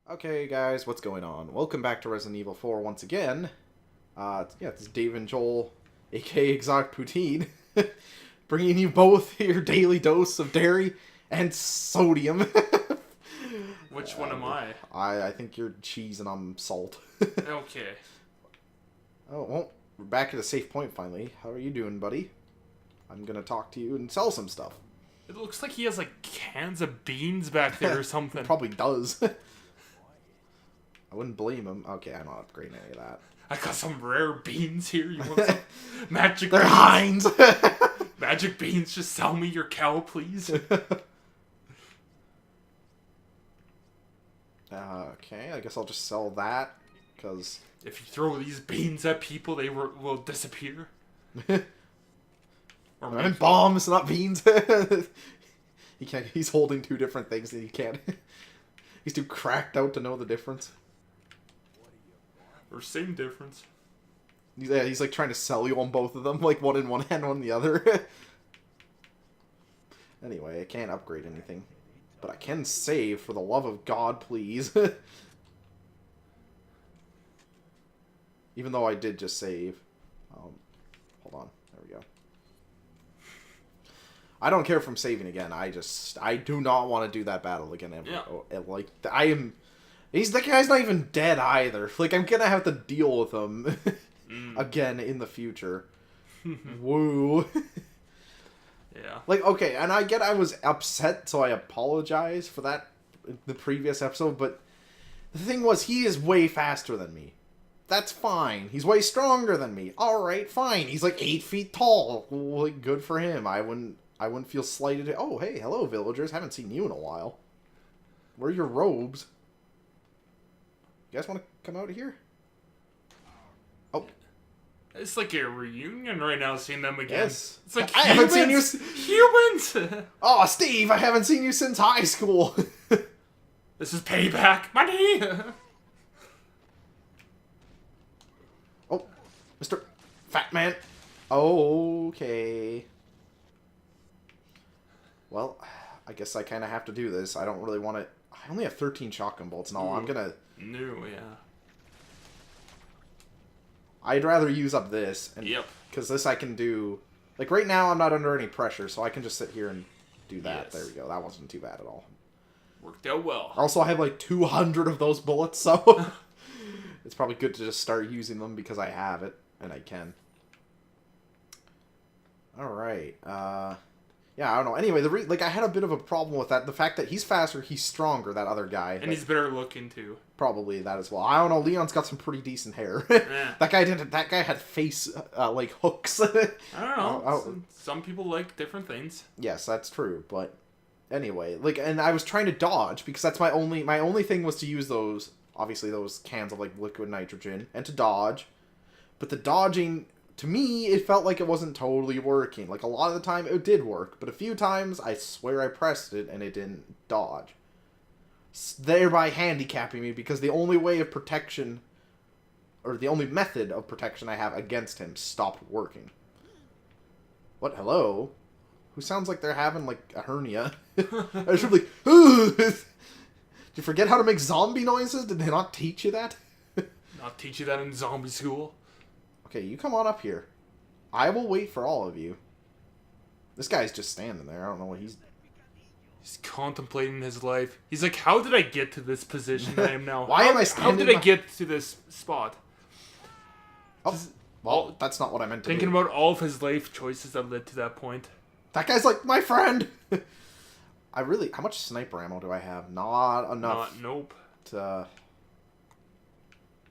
Okay, guys, what's going on? Welcome back to Resident Evil 4 once again. It's Dave and Joel, aka XoticPoutine, bringing you both your daily dose of dairy and sodium. Which one am I? I think you're cheese and I'm salt. Okay. Oh, well, we're back at a safe point finally. How are you doing, buddy? I'm gonna talk to you and sell some stuff. It looks like he has like cans of beans back there or something. Probably does. I wouldn't blame him. Okay, I'm not upgrading any of that. I got some rare beans here. You want some magic They're beans? Heinz! Magic beans, just sell me your cow, please. Okay, I guess I'll just sell that, because... If you throw these beans at people, they will disappear. Or I'm bombs, not beans. He's holding two different things and he can't... He's too cracked out to know the difference. Or same difference. Yeah, he's like trying to sell you on both of them, like one in one hand, one in the other. Anyway, I can't upgrade anything. But I can save, for the love of God, please. Even though I did just save. Hold on. There we go. I don't care if I'm saving again. I do not want to do that battle again ever. Yeah. Like, that guy's not even dead either. Like, I'm gonna have to deal with him again in the future. Woo. Yeah. Like, okay, and I get I was upset, so I apologize for that in the previous episode, but the thing was, he is way faster than me. That's fine. He's way stronger than me. Alright, fine. He's like 8 feet tall. Like, good for him. I wouldn't feel slighted. Oh, hey, hello, villagers. Haven't seen you in a while. Where are your robes? You guys want to come out here? Oh. It's like a reunion right now, seeing them again. Yes. It's like I haven't seen you. Humans! Oh, Steve, I haven't seen you since high school. This is payback. Money! Oh, Mr. Fat Man. Okay. Well, I guess I kind of have to do this. I don't really want to... I only have 13 shotgun bolts. No, I'm gonna... No, yeah. I'd rather use up this. And, Yep. Because this I can do... Like, right now I'm not under any pressure, so I can just sit here and do that. Yes. There we go. That wasn't too bad at all. Worked out well. Also, I have like 200 of those bullets, so... It's probably good to just start using them because I have it. And I can. Alright. Yeah, I don't know. Anyway, like I had a bit of a problem with that. The fact that he's faster, he's stronger, that other guy. And he's better looking, too. Probably that as well. I don't know. Leon's got some pretty decent hair. Yeah. That guy didn't. That guy had face like hooks. I don't know. Some people like different things. Yes, that's true. But anyway, like, and I was trying to dodge because that's my only thing was to use those. Obviously, those cans of like liquid nitrogen and to dodge. But the dodging, to me, it felt like it wasn't totally working. Like, a lot of the time, it did work. But a few times, I swear I pressed it and it didn't dodge. Thereby handicapping me because the only way of protection, or the only method of protection I have against him stopped working. What? Hello? Who sounds like they're having, like, a hernia? I should be like, did you forget how to make zombie noises? Did they not teach you that? Not teach you that in zombie school. Okay, you come on up here. I will wait for all of you. This guy's just standing there. I don't know what he's... He's contemplating his life. He's like, how did I get to this position I am now? Why am I standing... How did I get to this spot? Oh, well, that's not what I meant to Thinking do. about all of his life choices that led to that point. That guy's like, my friend! I really... How much sniper ammo do I have? Not enough. Nope.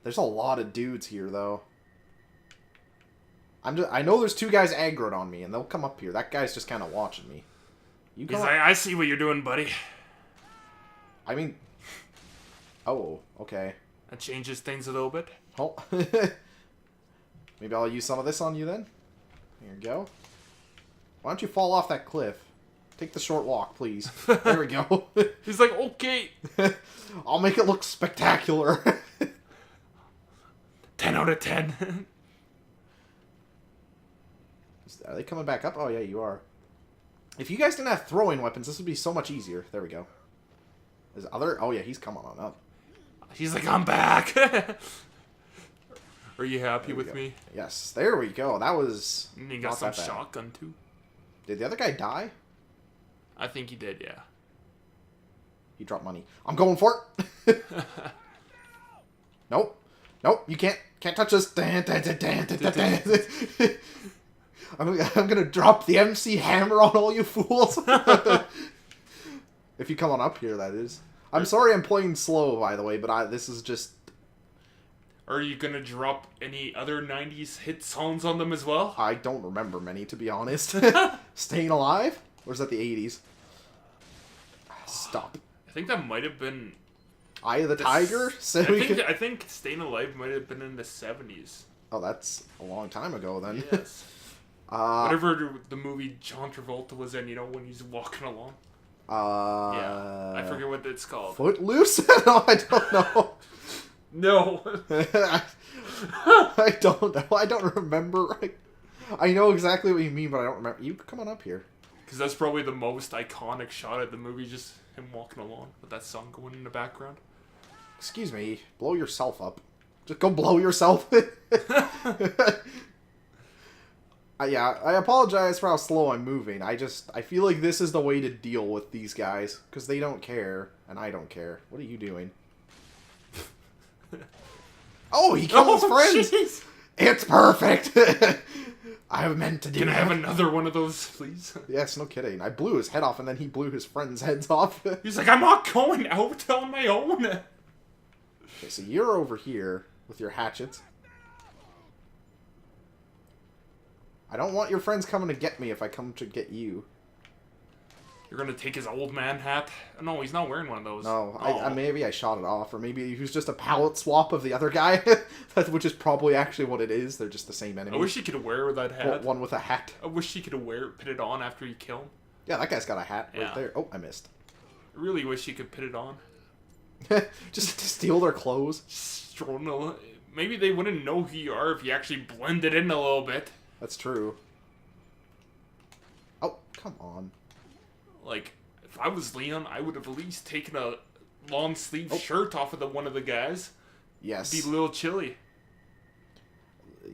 There's a lot of dudes here, though. I know there's two guys aggroed on me, and they'll come up here. That guy's just kind of watching me. You He's like, I see what you're doing, buddy. I mean... Oh, okay. That changes things a little bit. Oh. Maybe I'll use some of this on you, then. Here you go. Why don't you fall off that cliff? Take the short walk, please. There we go. He's like, okay. I'll make it look spectacular. 10 out of 10. Are they coming back up? Oh, yeah, you are. If you guys didn't have throwing weapons, this would be so much easier. There we go. Is other... Oh, yeah, he's coming on up. He's like, I'm back. Are you happy with me? Yes, there we go. That was. And he got some shotgun too. Did the other guy die? I think he did, yeah. He dropped money. I'm going for it. Nope. Nope, you can't touch us. I'm gonna drop the MC hammer on all you fools. If you come on up here, that is. I'm sorry I'm playing slow, by the way, but this is just... Are you gonna drop any other 90s hit songs on them as well? I don't remember many, to be honest. Staying Alive? Or is that the 80s? Stop. I think that might have been... Eye of the Tiger? I think Staying Alive might have been in the 70s. Oh, that's a long time ago, then. Yes. Whatever the movie John Travolta was in, you know, when he's walking along. Yeah, I forget what it's called. Footloose? No, I don't know. No. I don't know. I don't remember. I know exactly what you mean, but I don't remember. You come on up here. Because that's probably the most iconic shot of the movie, just him walking along with that song going in the background. Excuse me. Blow yourself up. Just go blow yourself. Yeah, I apologize for how slow I'm moving. I feel like this is the way to deal with these guys. Because they don't care, and I don't care. What are you doing? Oh, he killed his friends! Geez. It's perfect! I meant to do Can that. I have another one of those, please? Yes, no kidding. I blew his head off, and then he blew his friends' heads off. He's like, I'm not going out on my own! Okay, so you're over here with your hatchets. I don't want your friends coming to get me if I come to get you. You're gonna take his old man hat? No, he's not wearing one of those. No, oh. Maybe I shot it off, or maybe he was just a palette swap of the other guy, which is probably actually what it is. They're just the same enemy. I wish he could wear that hat. One with a hat. I wish he could put it on after you kill him. Yeah, that guy's got a hat right there. Oh, I missed. I really wish he could put it on. Just to steal their clothes. Maybe they wouldn't know who you are if you actually blended in a little bit. That's true. Oh, come on. Like, if I was Leon, I would have at least taken a long sleeve shirt off of one of the guys. Yes. It'd be a little chilly.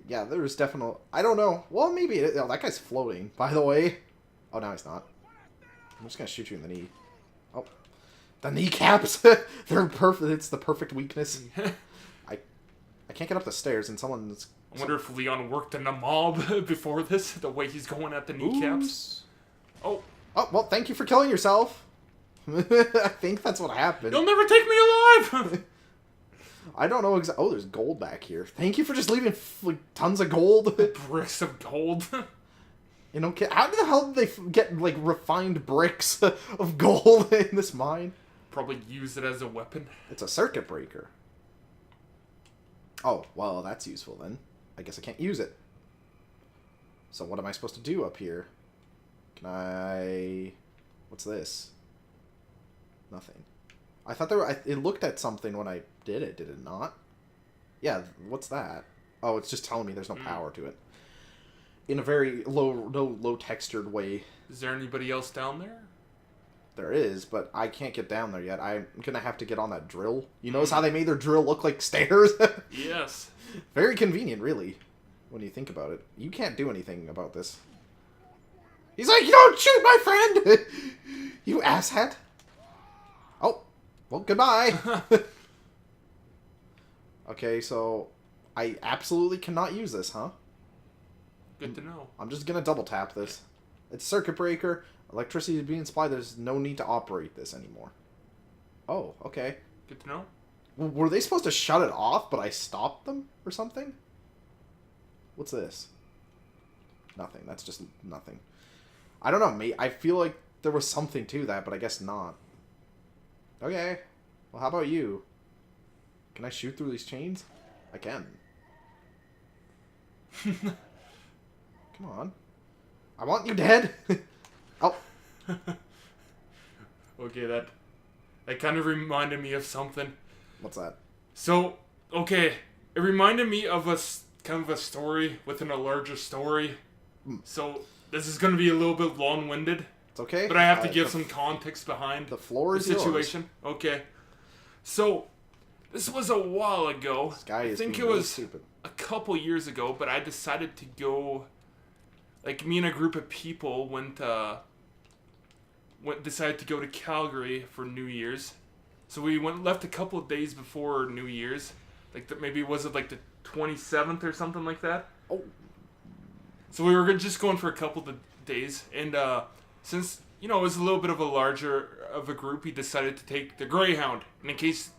Yeah, there's definitely... I don't know. Well, maybe... Oh, that guy's floating, by the way. Oh, no, he's not. I'm just gonna shoot you in the knee. Oh. The kneecaps! They're perfect. It's the perfect weakness. I can't get up the stairs, and someone's... I wonder if Leon worked in a mob before this, the way he's going at the kneecaps. Oops. Oh. Oh, well, thank you for killing yourself. I think that's what happened. You'll never take me alive! I don't know exactly... Oh, there's gold back here. Thank you for just leaving like, tons of gold. Bricks of gold. You know, how the hell did they get, like, refined bricks of gold in this mine? Probably use it as a weapon. It's a circuit breaker. Oh, well, that's useful then. I guess I can't use it. So what am I supposed to do up here? Can I... What's this? Nothing. I thought it looked at something when I did it not? Yeah, what's that? Oh, it's just telling me there's no power to it. In a very low textured way. Is there anybody else down there? There is, but I can't get down there yet. I'm gonna have to get on that drill. You notice how they made their drill look like stairs? Yes. Very convenient, really, when you think about it. You can't do anything about this. He's like, you don't shoot my friend! You asshat. Oh, well, goodbye. Okay, so I absolutely cannot use this, huh? Good to know. I'm just gonna double tap this. It's circuit breaker. Electricity is being supplied. There's no need to operate this anymore. Oh, okay. Good to know. Were they supposed to shut it off, but I stopped them or something? What's this? Nothing. That's just nothing. I don't know, mate. I feel like there was something to that, but I guess not. Okay. Well, how about you? Can I shoot through these chains? I can. Come on. I want you dead! Oh. Okay, that kind of reminded me of something. What's that? So, okay, it reminded me of kind of a story within a larger story. So, this is going to be a little bit long-winded. It's okay. But I have to give some context behind the floor is the situation. Yours. Okay. So, This was a while ago. This guy I is think being it really was stupid. a couple years ago, but I decided to go. Like me and a group of people decided to go to Calgary for New Year's. So we left a couple of days before New Year's. Like maybe was it like the 27th or something like that? Oh. So we were just going for a couple of days, and since it was a little bit of a larger of a group, we decided to take the Greyhound. And in case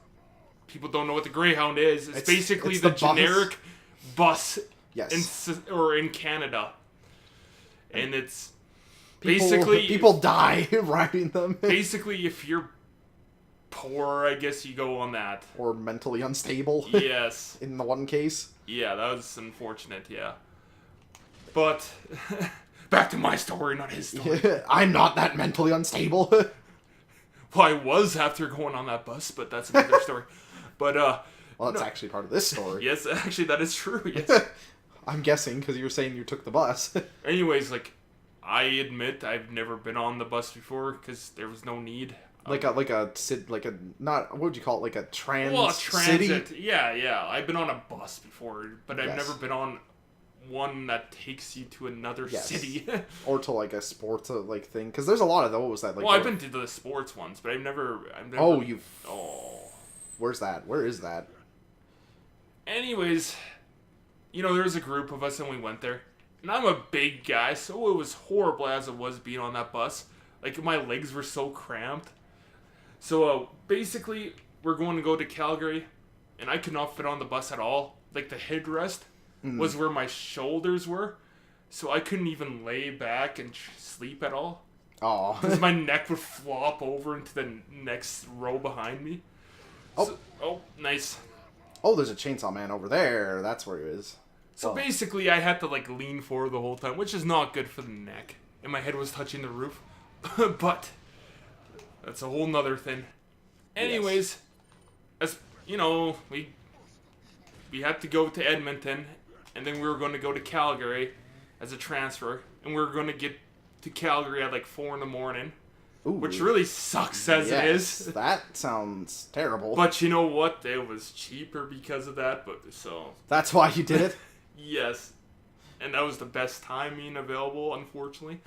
people don't know what the Greyhound is, it's basically the generic bus Yes. in Canada. And it's People, basically people die riding them. basically if you're poor, I guess you go on that. Or mentally unstable. Yes. In the one case. Yeah, that was unfortunate, yeah. But back to my story, not his story. I'm not that mentally unstable. Well, I was after going on that bus, but that's another story. But Well, that's actually part of this story. yes, actually that is true. Yes. I'm guessing because you were saying you took the bus. Anyways, like I admit I've never been on the bus before because there was no need. Not what would you call it? Like a Transit. city? Yeah. I've been on a bus before, but I've Yes. never been on one that takes you to another Yes. city. Or to like a sports thing, because there's a lot of those that like. Well, I've been to the sports ones, but I've never. Oh, you. Oh. Where's that? Where is that? Anyways, there was a group of us and we went there. And I'm a big guy, so it was horrible as it was being on that bus. Like, my legs were so cramped. So, basically, we're going to go to Calgary, and I could not fit on the bus at all. Like, the headrest was where my shoulders were, so I couldn't even lay back and sleep at all. Oh. Because my neck would flop over into the next row behind me. Oh, nice. Oh, there's a chainsaw man over there. That's where he is. So basically, I had to lean forward the whole time, which is not good for the neck. And my head was touching the roof. But that's a whole nother thing. Anyways, as we had to go to Edmonton, and then we were going to go to Calgary as a transfer, and we were going to get to Calgary at 4 a.m. Ooh. Which really sucks as it is. That sounds terrible. But you know what? It was cheaper because of that. That's why you did it? Yes. And that was the best timing available, unfortunately.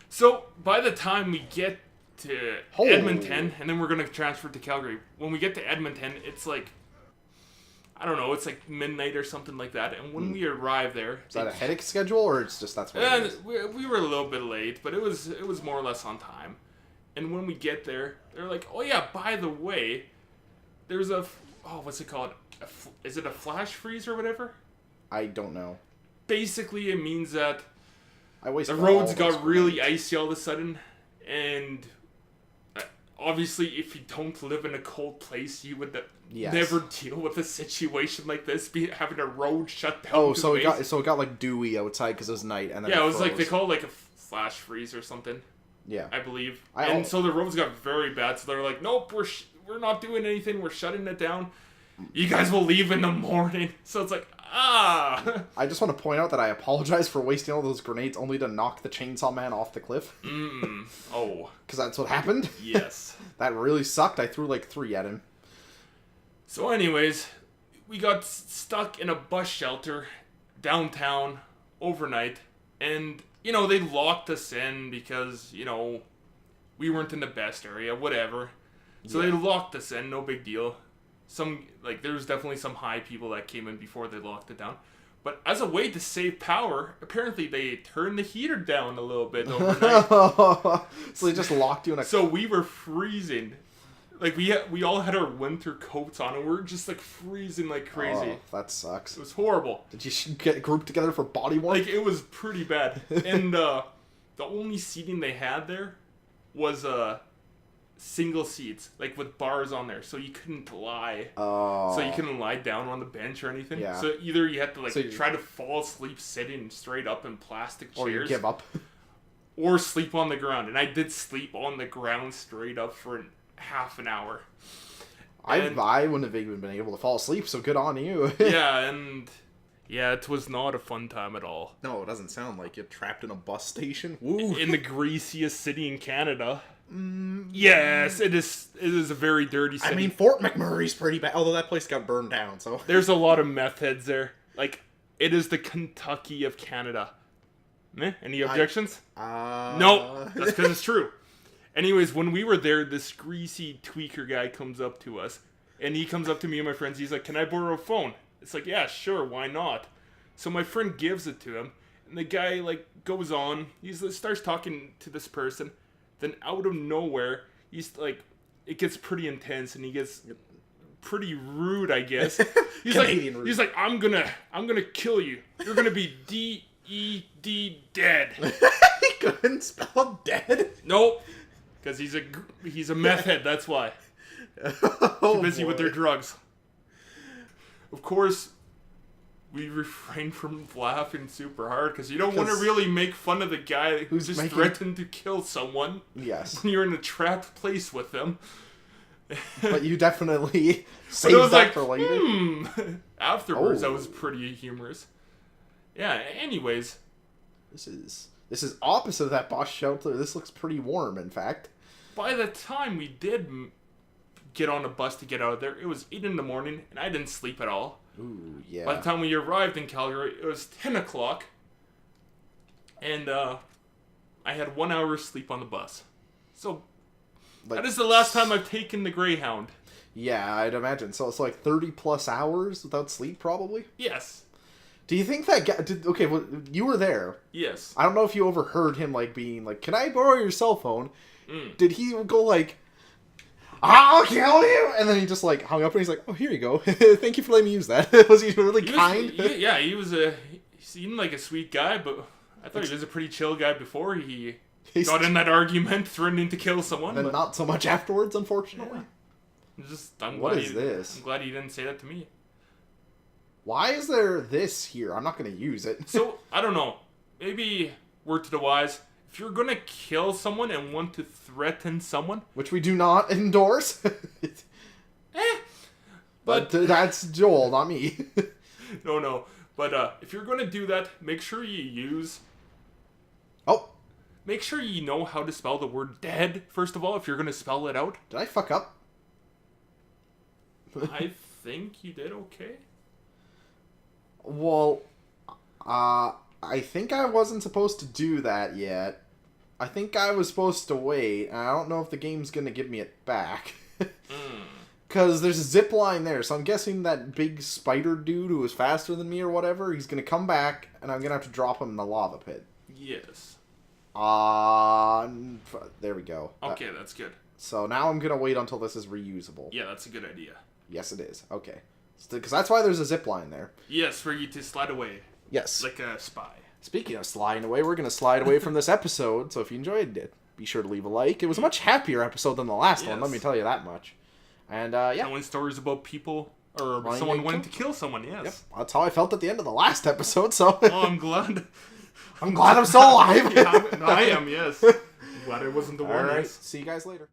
So, by the time we get to Edmonton, and then we're going to transfer to Calgary, when we get to Edmonton, it's I don't know, it's midnight or something like that. And when we arrive there... Is that a headache schedule, or it's just that's what it is? We were a little bit late, but it was more or less on time. And when we get there, they're like, oh yeah, by the way, there's what's it called? Is it a flash freeze or whatever? I don't know. Basically, it means that the roads got really icy all of a sudden, and obviously, if you don't live in a cold place, you would never deal with a situation like this, having a road shut down. Oh, so it got dewy outside because it was night, and then it was they call it a flash freeze or something. Yeah, I believe. So the roads got very bad. So they're like, nope, we're not doing anything. We're shutting it down. You guys will leave in the morning. So it's I just want to point out that I apologize for wasting all those grenades only to knock the chainsaw man off the cliff. Oh. Because that's what happened? Yes. That really sucked. I threw 3 at him. So anyways, we got stuck in a bus shelter downtown overnight. And, they locked us in because, we weren't in the best area, whatever. So they locked us in, no big deal. There was definitely some high people that came in before they locked it down. But as a way to save power, apparently they turned the heater down a little bit overnight. So they just locked you in a... So we were freezing. We all had our winter coats on, and we were just freezing like crazy. Oh, that sucks. It was horrible. Did you get grouped together for body warmth? It was pretty bad. And the only seating they had there was single seats, with bars on there, so you couldn't lie. Oh. So you couldn't lie down on the bench or anything. Yeah. So either you had to try to fall asleep sitting straight up in plastic chairs, or you give up, or sleep on the ground. And I did sleep on the ground straight up for half an hour. I wouldn't have even been able to fall asleep, so good on you. Yeah, it was not a fun time at all. No, it doesn't sound like it. Trapped in a bus station. Woo. In the greasiest city in Canada. Yes, it is. It is a very dirty city. I mean, Fort McMurray's pretty bad, although that place got burned down, so... There's a lot of meth heads there. Like, it is the Kentucky of Canada. Any objections? No, that's because it's true. Anyways, when we were there, this greasy tweaker guy comes up to us. And he comes up to me and my friends. He's like, can I borrow a phone? It's like, yeah, sure, why not? So my friend gives it to him. And the guy, like, goes on. He starts talking to this person. Then out of nowhere, he's like, it gets pretty intense. And he gets pretty rude, I guess. He's Canadian he's like, I'm gonna kill you. You're gonna be D-E-D dead. He couldn't spell dead? Nope. Because he's a meth head, that's why. Too busy with their drugs. Of course, we refrain from laughing super hard because you don't want to really make fun of the guy who's just threatened to kill someone. Yes. When you're in a trapped place with them. But you definitely saved that for later. Afterwards, that was pretty humorous. Yeah, anyways. This is opposite of that boss shelter. This looks pretty warm, in fact. By the time we did get on a bus to get out of there, it was 8 in the morning, and I didn't sleep at all. Ooh, yeah. By the time we arrived in Calgary, it was 10 o'clock, and I had 1 hour sleep on the bus. So, that is the last time I've taken the Greyhound. Yeah, I'd imagine. So it's like 30 plus hours without sleep, probably? Yes. Do you think that guy... Okay, well, you were there. Yes. I don't know if you overheard him, like, being like, can I borrow your cell phone? Did he go like, I'll kill you? And then he just like hung up and he's like, oh, here you go. Thank you for letting me use that. Was he really kind? He seemed like a sweet guy, but I thought he was a pretty chill guy before he got in that argument, threatening to kill someone. And not so much afterwards, unfortunately. Yeah. What is this? I'm glad he didn't say that to me. Why is there this here? I'm not going to use it. So, I don't know. Maybe, word to the wise, if you're going to kill someone and want to threaten someone... Which we do not endorse. But that's Joel, not me. No. But if you're going to do that, make sure you use... Oh. Make sure you know how to spell the word dead, first of all, if you're going to spell it out. Did I fuck up? I think you did okay. Well, I think I wasn't supposed to do that yet. I think I was supposed to wait, and I don't know if the game's gonna give me it back. Because there's a zip line there, so I'm guessing that big spider dude who was faster than me or whatever, he's gonna come back, and I'm gonna have to drop him in the lava pit. Yes. There we go. Okay, that's good. So now I'm gonna wait until this is reusable. Yeah, that's a good idea. Yes, it is. Okay. Because that's why there's a zip line there. Yes, for you to slide away. Yes. Like a spy. Speaking of sliding away, we're going to slide away from this episode, so if you enjoyed it, be sure to leave a like. It was a much happier episode than the last one, let me tell you that much. And, yeah. Telling stories about people, or someone wanting to kill someone, yes. Yep. That's how I felt at the end of the last episode, so... Oh, I'm glad. I'm glad I'm still alive. Yeah, I am, yes. I'm glad I wasn't the one. Alright, see you guys later.